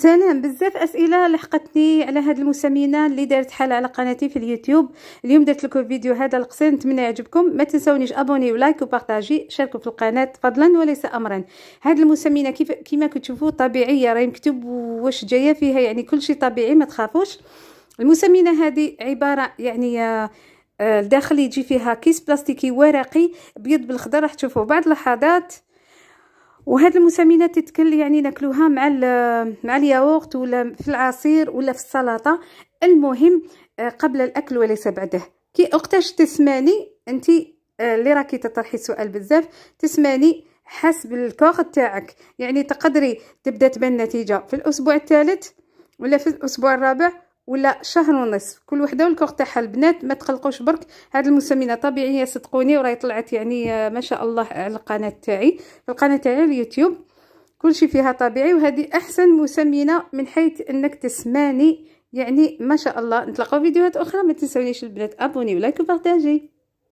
سلام. بزاف اسئله لحقتني على هاد المسمينه اللي دارت حاله على قناتي في اليوتيوب. اليوم درت لكم فيديو هذا القصير، نتمنى يعجبكم. ما تنسونيش ابوني ولايك وبارطاجي، شاركوا في القناه فضلا وليس امرا. هاد المسمينه كيما كتشوفوا طبيعيه، راهي مكتوب واش جايه فيها، يعني كل شيء طبيعي ما تخافوش. المسمينه هذه عباره يعني الداخل يجي فيها كيس بلاستيكي ورقي ابيض بالخضر، راح تشوفوا بعد لحظات. وهاد المسمينات تتكل يعني ناكلوها مع الياغورت ولا في العصير ولا في السلطه. المهم قبل الاكل وليس بعده. كي وقتاش تسماني انت اللي راكي تطرحي السؤال بزاف، تسماني حسب الكوغ تاعك، يعني تقدري تبدا تبان النتيجه في الاسبوع الثالث ولا في الاسبوع الرابع ولا شهر ونصف، كل وحده والكوغ تاعها. البنات ما تقلقوش برك، هذه المسمينه طبيعيه صدقوني، وراهي طلعت يعني ما شاء الله على القناه تاعي، في القناه تاعي اليوتيوب كل شيء فيها طبيعي. وهذه احسن مسمينه من حيث انك تسماني، يعني ما شاء الله. نتلاقاو فيديوهات اخرى، ما تنسونيش البنات ابوني ولايك وبارطاجي.